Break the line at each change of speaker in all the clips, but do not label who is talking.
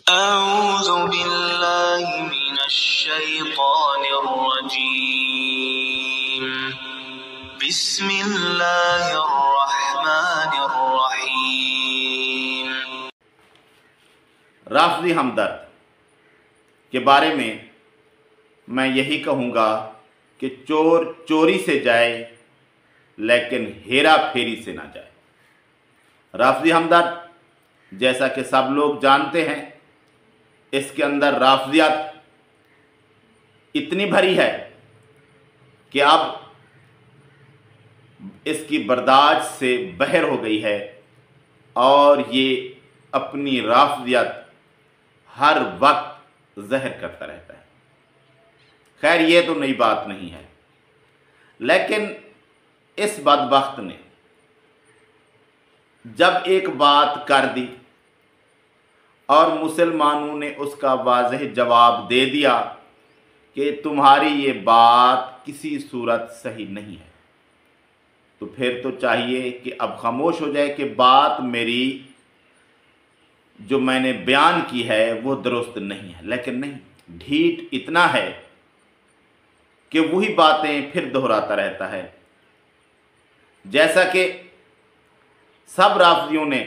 أعوذ بالله من الشيطان الرجيم بسم الله الرحمن الرحيم۔
رافضی ہمدرد کے بارے میں یہی کہوں گا کہ چور چوری سے جائے لیکن ہیرا پھیری سے نہ جائے۔ رافضی ہمدرد جیسا کہ سب لوگ جانتے ہیں، اس کے اندر رافضیت اتنی بھری ہے کہ اب اس کی برداشت سے بہر ہو گئی ہے اور یہ اپنی رافضیت ہر وقت ظاہر کرتا رہتا ہے۔ خیر یہ تو نئی بات نہیں ہے، لیکن اس بدبخت نے جب ایک بات کر دی اور مسلمانوں نے اس کا واضح جواب دے دیا کہ تمہاری یہ بات کسی صورت صحیح نہیں ہے، تو پھر تو چاہیے کہ اب خاموش ہو جائے کہ بات میری جو میں نے بیان کی ہے وہ درست نہیں ہے۔ لیکن نہیں، ڈھیٹ اتنا ہے کہ وہی باتیں پھر دہراتا رہتا ہے، جیسا کہ سب رافضیوں نے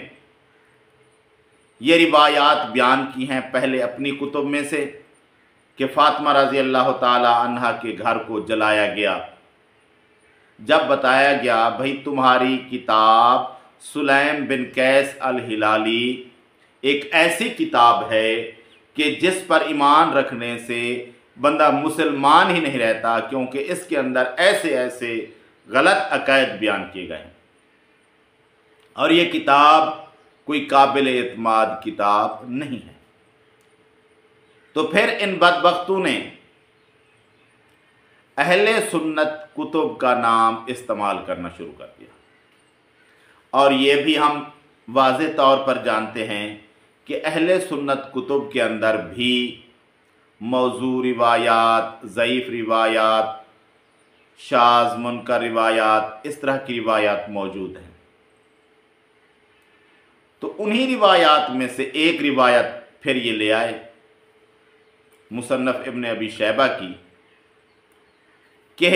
یہ روایات بیان کی ہیں پہلے اپنی کتب میں سے کہ فاطمہ رضی اللہ تعالی عنہا کے گھر کو جلایا گیا۔ جب بتایا گیا بھئی تمہاری کتاب سلیم بن قیس الہلالی ایک ایسی کتاب ہے کہ جس پر ایمان رکھنے سے بندہ مسلمان ہی نہیں رہتا، کیونکہ اس کے اندر ایسے ایسے غلط عقائد بیان کیے گئے ہیں، اور یہ کتاب کوئی قابل اعتماد کتاب نہیں ہے۔ تو پھر ان بدبختوں نے اہل سنت کتب کا نام استعمال کرنا شروع کر دیا، اور یہ بھی ہم واضح طور پر جانتے ہیں کہ اہل سنت کتب کے اندر بھی موضوع روایات، ضعیف روایات، شاذ منکر روایات، اس طرح کی روایات موجود ہیں۔ تو انہی روایات میں سے ایک روایت پھر یہ لے آئے مصنف ابن ابی شیبہ کی کہ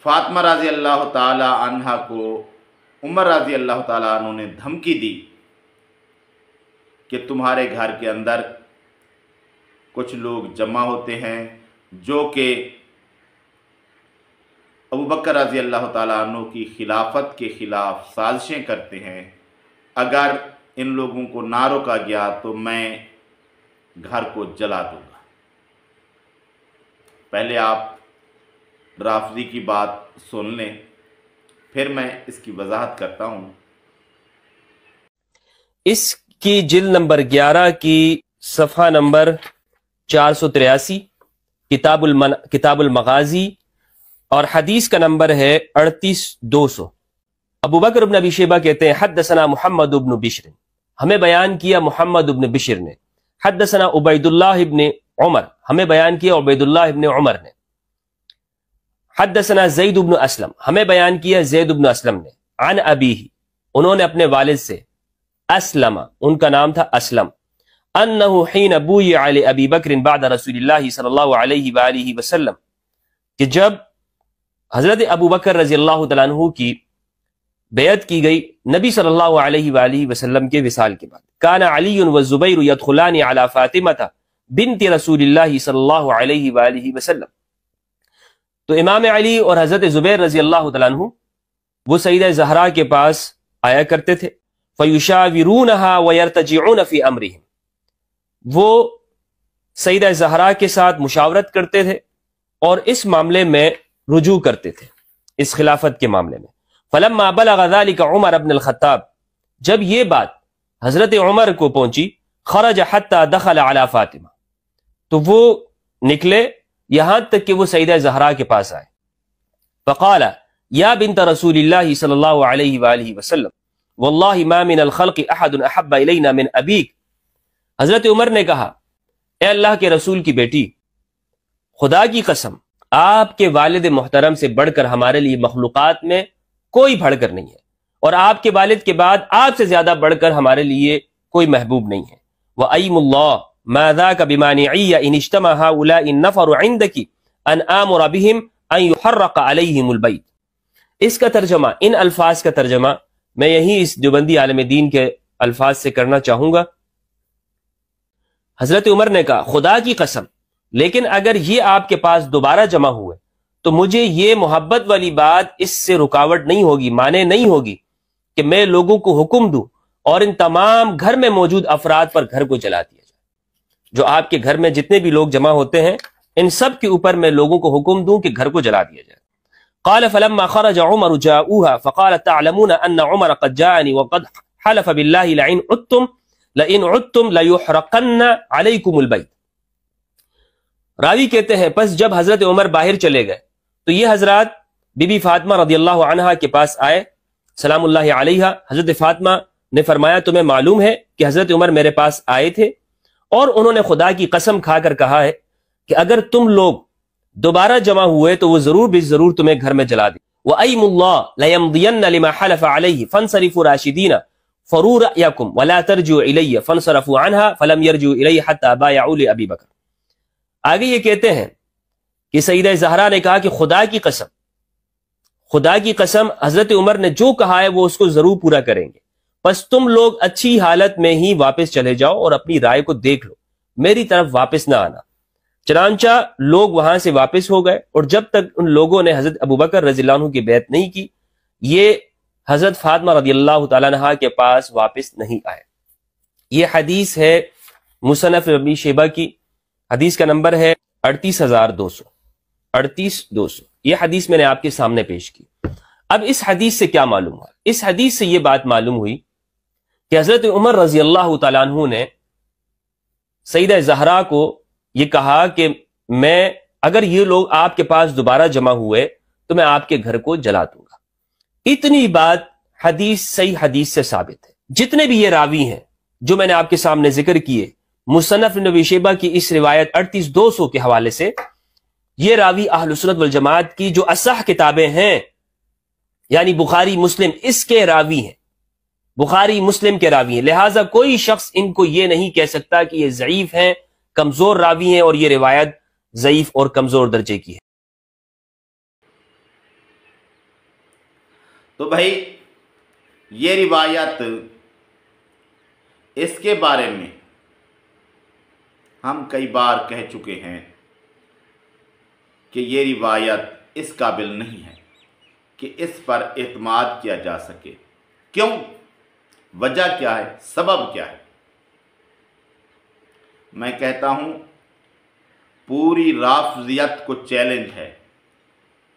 فاطمہ رضی اللہ تعالی عنہ کو عمر رضی اللہ تعالی عنہ نے دھمکی دی کہ تمہارے گھر کے اندر کچھ لوگ جمع ہوتے ہیں جو کہ ابو بکر رضی اللہ تعالیٰ عنہ کی خلافت کے خلاف سازشیں کرتے ہیں، اگر ان لوگوں کو نہ روکا گیا تو میں گھر کو جلا دوں گا۔ پہلے آپ رافضی کی بات سن لیں، پھر میں اس کی وضاحت کرتا ہوں۔
اس کی جلد نمبر 11 کی صفحہ نمبر 483 کتاب المغازی، اور حدیث کا نمبر ہے 38200۔ ابو بکر بن ابی شیبہ کہتے ہیں حدثنا محمد بن بشر، ہمیں بیان کیا محمد بن بشر نے، حدثنا عبید اللہ بن عمر، ہمیں بیان کیا عبید اللہ بن عمر نے، حدثنا زید بن اسلم، ہمیں بیان کیا زید بن اسلم نے، عن ابیہ، انہوں نے اپنے والد سے، اسلم، ان کا نام تھا اسلم، انہ حین بویع علی ابی بکر بعد رسول اللہ صلی اللہ علیہ وآلہ وسلم، کہ جب حضرت ابو بکر رضی اللہ تعالیٰ عنہ کی بیعت کی گئی نبی صلی اللہ علیہ وآلہ وسلم کے وصال کے بعد، کان علی والزبیر یدخلان علی فاطمہ بنت رسول اللہ صلی اللہ علیہ وآلہ وسلم، تو امام علی اور حضرت زبیر رضی اللہ تعالیٰ عنہ وہ سیدہ زہرا کے پاس آیا کرتے تھے، فیشاورونہا ویرتجعون فی امرہم، وہ سیدہ زہرا کے ساتھ مشاورت کرتے تھے اور اس معاملے میں رجوع کرتے تھے، اس خلافت کے معاملے میں۔ فلما بلغ ذلك عمر بن الخطاب، جب یہ بات حضرت عمر کو پہنچی، خرج حتى دخل على فاطمہ، تو وہ نکلے یہاں تک کہ وہ سیدہ زہرا کے پاس آئے، فقال یا بنت رسول اللہ صلی اللہ علیہ وآلہ وسلم واللہ ما من الخلق احد احب الینا من ابیک، حضرت عمر نے کہا اے اللہ کے رسول کی بیٹی، خدا کی قسم آپ کے والد محترم سے بڑھ کر ہمارے لیے مخلوقات میں کوئی بڑھ کر نہیں ہے، اور آپ کے والد کے بعد آپ سے زیادہ بڑھ کر ہمارے لیے کوئی محبوب نہیں ہے۔ وَأَيْمُ اللَّهِ مَا ذَاكَ بِمَانِعِيَّ إِنِ اجْتَمَعَ هَؤُلَاءِ النَّفَرُ عِنْدَكِ أَنْ آمُرَ بِهِمْ أَنْ يُحَرَّقَ عَلَيْهِمُ الْبَيْتِ۔ اس کا ترجمہ، ان الفاظ کا ترجمہ میں یہی اس دیوبندی عالم دین کے الفاظ سے کرنا چاہوں گا۔ حضرت عمر نے کہا خدا کی قسم، لیکن اگر یہ آپ کے پاس دوبارہ جمع ہوئے تو مجھے یہ محبت والی بات اس سے رکاوٹ نہیں ہوگی، مانے نہیں ہوگی کہ میں لوگوں کو حکم دوں اور ان تمام گھر میں موجود افراد پر گھر کو جلا دیا جائے۔ جو آپ کے گھر میں جتنے بھی لوگ جمع ہوتے ہیں ان سب کے اوپر میں لوگوں کو حکم دوں کہ گھر کو جلا دیا جائے۔ قال فلما خرج عمر جاءوها فقال تعلمون ان عمر قد جاءني وقد حلف بالله لئن عدتم ليحرقن عليكم البيت۔ راوی کہتے ہیں پس جب حضرت عمر باہر چلے گئے تو یہ حضرات بی بی فاطمہ رضی اللہ عنہا کے پاس آئے سلام اللہ علیہا۔ حضرت فاطمہ نے فرمایا تمہیں معلوم ہے کہ حضرت عمر میرے پاس آئے تھے اور انہوں نے خدا کی قسم کھا کر کہا ہے کہ اگر تم لوگ دوبارہ جمع ہوئے تو وہ ضرور بھی ضرور تمہیں گھر میں جلا دیں۔ وَأَيْمُ اللَّهِ لَيَمْضِيَنَّ لِمَا حَلَفَ عَلَيْهِ فَانْصَرِفُوا رَاشِدِينَ فَرُوا رَأْيَكُمْ وَلَا تَرْجِعُوا إِلَيَّ فَانْصَرَفُوا عَنْهَا فَلَمْ يَرْجِعُوا إِلَيَّ حَتَّى بَايَعُوا لِأَبِي بَكْرٍ۔ آگے یہ کہتے ہیں کہ سیدہ زہرا نے کہا کہ خدا کی قسم حضرت عمر نے جو کہا ہے وہ اس کو ضرور پورا کریں گے، بس تم لوگ اچھی حالت میں ہی واپس چلے جاؤ اور اپنی رائے کو دیکھ لو، میری طرف واپس نہ آنا۔ چنانچہ لوگ وہاں سے واپس ہو گئے اور جب تک ان لوگوں نے حضرت ابوبکر رضی اللہ عنہ کی بیعت نہیں کی یہ حضرت فاطمہ رضی اللہ تعالیٰ عنہا کے پاس واپس نہیں آئے۔ یہ حدیث ہے مصنف ابی شیبہ کی، حدیث کا نمبر ہے 38200۔ یہ حدیث میں نے آپ کے سامنے پیش کی۔ اب اس حدیث سے کیا معلوم ہوا؟ اس حدیث سے یہ بات معلوم ہوئی کہ حضرت عمر رضی اللہ تعالیٰ عنہ نے سیدہ زہرا کو یہ کہا کہ میں اگر یہ لوگ آپ کے پاس دوبارہ جمع ہوئے تو میں آپ کے گھر کو جلا دوں گا۔ اتنی بات حدیث صحیح حدیث سے ثابت ہے۔ جتنے بھی یہ راوی ہیں جو میں نے آپ کے سامنے ذکر کیے مصنف ابی شیبہ کی اس روایت 38200 کے حوالے سے، یہ راوی اہل سنت والجماعت کی جو اصح کتابیں ہیں یعنی بخاری مسلم اس کے راوی ہیں، بخاری مسلم کے راوی ہیں، لہٰذا کوئی شخص ان کو یہ نہیں کہہ سکتا کہ یہ ضعیف ہیں، کمزور راوی ہیں اور یہ روایت ضعیف اور کمزور درجے کی ہے۔
تو بھائی یہ روایت اس کے بارے میں ہم کئی بار کہہ چکے ہیں کہ یہ روایت اس قابل نہیں ہے کہ اس پر اعتماد کیا جا سکے۔ کیوں؟ وجہ کیا ہے؟ سبب کیا ہے؟ میں کہتا ہوں پوری رافضیت کو چیلنج ہے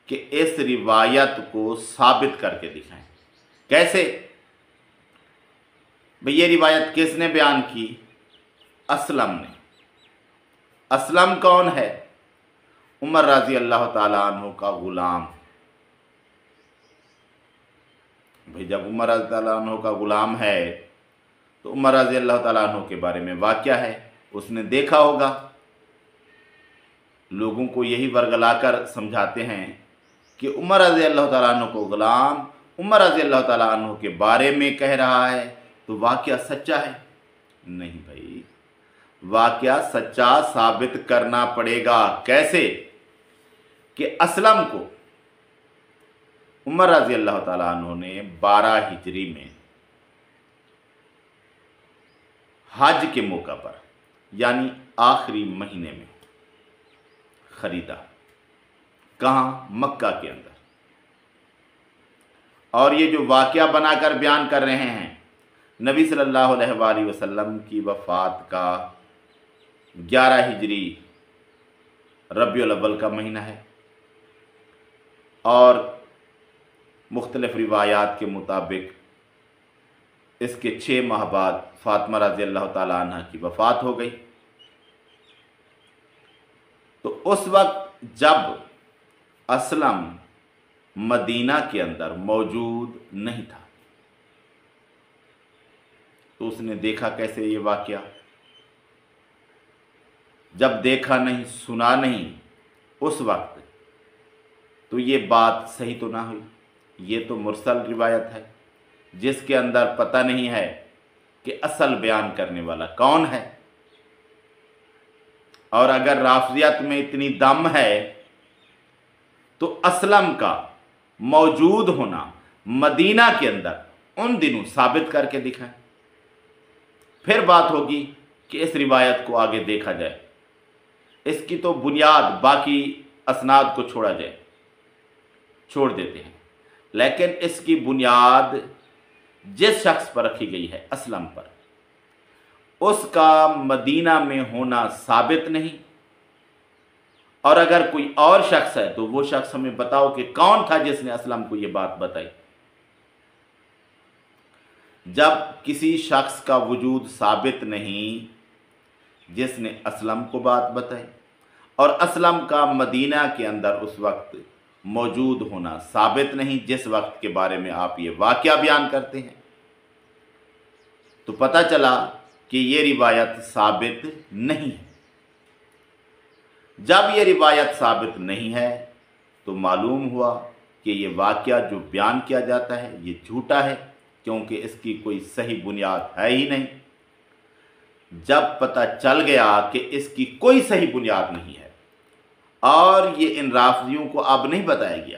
کہ اس روایت کو ثابت کر کے دکھائیں۔ کیسے؟ بھئی یہ روایت کس نے بیان کی؟ اسلم نے۔ اسلم کون ہے؟ عمر رضی اللہ تعالیٰ عنہ کا غلام۔ بھئی جب عمر رضی اللہ عنہ کا غلام ہے تو عمر رضی اللہ تعالیٰ عنہ کے بارے میں واقعہ ہے، اس نے دیکھا ہوگا۔ لوگوں کو یہی ورگلا کر سمجھاتے ہیں کہ عمر رضی اللہ تعالیٰ عنہ کو غلام عمر رضی اللہ تعالیٰ عنہ کے بارے میں کہہ رہا ہے تو واقعہ سچا ہے۔ نہیں بھائی، واقعہ سچا ثابت کرنا پڑے گا۔ کیسے؟ کہ اسلم کو عمر رضی اللہ تعالیٰ عنہ نے 12 ہجری میں حج کے موقع پر یعنی آخری مہینے میں خریدا۔ کہاں؟ مکہ کے اندر۔ اور یہ جو واقعہ بنا کر بیان کر رہے ہیں نبی صلی اللہ علیہ وآلہ وسلم کی وفات کا 11 ہجری ربیع الاول کا مہینہ ہے، اور مختلف روایات کے مطابق اس کے 6 ماہ بعد فاطمہ رضی اللہ تعالیٰ عنہ کی وفات ہو گئی۔ تو اس وقت جب اسلم مدینہ کے اندر موجود نہیں تھا تو اس نے دیکھا کیسے یہ واقعہ؟ جب دیکھا نہیں، سنا نہیں اس وقت، تو یہ بات صحیح تو نہ ہوئی۔ یہ تو مرسل روایت ہے جس کے اندر پتہ نہیں ہے کہ اصل بیان کرنے والا کون ہے۔ اور اگر رافضیت میں اتنی دم ہے تو اسلم کا موجود ہونا مدینہ کے اندر ان دنوں ثابت کر کے دکھائیں، پھر بات ہوگی کہ اس روایت کو آگے دیکھا جائے، اس کی تو بنیاد باقی اسناد کو چھوڑ دیتے ہیں، لیکن اس کی بنیاد جس شخص پر رکھی گئی ہے اسلم پر، اس کا مدینہ میں ہونا ثابت نہیں، اور اگر کوئی اور شخص ہے تو وہ شخص ہمیں بتاؤ کہ کون تھا جس نے اسلم کو یہ بات بتائی۔ جب کسی شخص کا وجود ثابت نہیں جس نے اسلم کو بات بتائی، اور اسلم کا مدینہ کے اندر اس وقت موجود ہونا ثابت نہیں جس وقت کے بارے میں آپ یہ واقعہ بیان کرتے ہیں، تو پتہ چلا کہ یہ روایت ثابت نہیں ہے۔ جب یہ روایت ثابت نہیں ہے تو معلوم ہوا کہ یہ واقعہ جو بیان کیا جاتا ہے یہ جھوٹا ہے، کیونکہ اس کی کوئی صحیح بنیاد ہے ہی نہیں۔ جب پتہ چل گیا کہ اس کی کوئی صحیح بنیاد نہیں ہے، اور یہ ان رافضیوں کو اب نہیں بتایا گیا،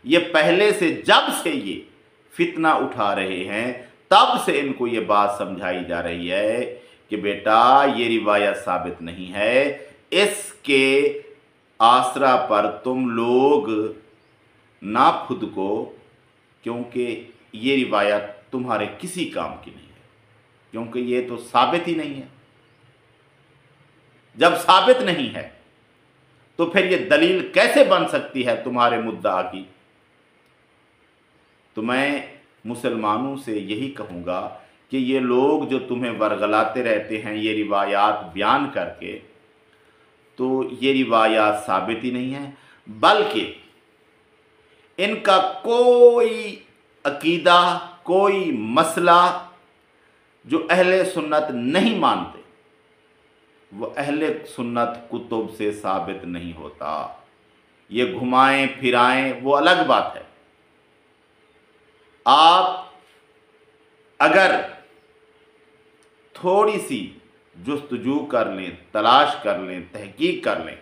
یہ پہلے سے جب سے یہ فتنہ اٹھا رہے ہیں تب سے ان کو یہ بات سمجھائی جا رہی ہے کہ بیٹا یہ روایت ثابت نہیں ہے، اس کے آسرا پر تم لوگ نہ خود کو، کیونکہ یہ روایت تمہارے کسی کام کی نہیں ہے، کیونکہ یہ تو ثابت ہی نہیں ہے۔ جب ثابت نہیں ہے تو پھر یہ دلیل کیسے بن سکتی ہے تمہارے مدعا کی؟ تو میں مسلمانوں سے یہی کہوں گا کہ یہ لوگ جو تمہیں ورغلاتے رہتے ہیں یہ روایات بیان کر کے، تو یہ روایات ثابت ہی نہیں ہیں، بلکہ ان کا کوئی عقیدہ، کوئی مسئلہ جو اہل سنت نہیں مانتے وہ اہل سنت کتب سے ثابت نہیں ہوتا۔ یہ گھمائیں پھرائیں وہ الگ بات ہے۔ آپ اگر تھوڑی سی جستجو کر لیں، تلاش کر لیں، تحقیق کر لیں،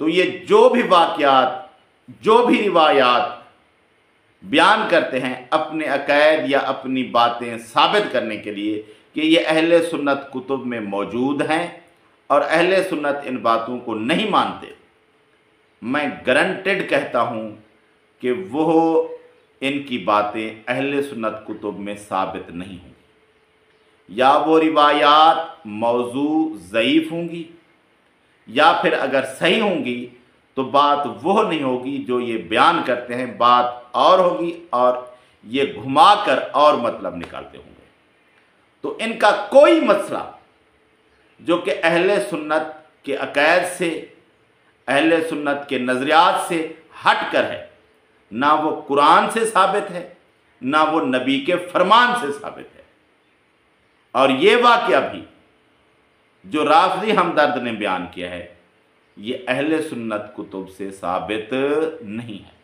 تو یہ جو بھی واقعات، جو بھی روایات بیان کرتے ہیں اپنے عقائد یا اپنی باتیں ثابت کرنے کے لیے کہ یہ اہل سنت کتب میں موجود ہیں اور اہل سنت ان باتوں کو نہیں مانتے، میں گارنٹیڈ کہتا ہوں کہ وہ ان کی باتیں اہل سنت کتب میں ثابت نہیں ہوں گی، یا وہ روایات موضوع ضعیف ہوں گی، یا پھر اگر صحیح ہوں گی تو بات وہ نہیں ہوگی جو یہ بیان کرتے ہیں، بات اور ہوگی اور یہ گھما کر اور مطلب نکالتے ہوں گے۔ تو ان کا کوئی مسئلہ جو کہ اہل سنت کے عقائد سے، اہل سنت کے نظریات سے ہٹ کر ہے، نہ وہ قرآن سے ثابت ہے نہ وہ نبی کے فرمان سے ثابت ہے۔ اور یہ واقعہ بھی جو رافضی ہمدرد نے بیان کیا ہے یہ اہل سنت کتب سے ثابت نہیں ہے۔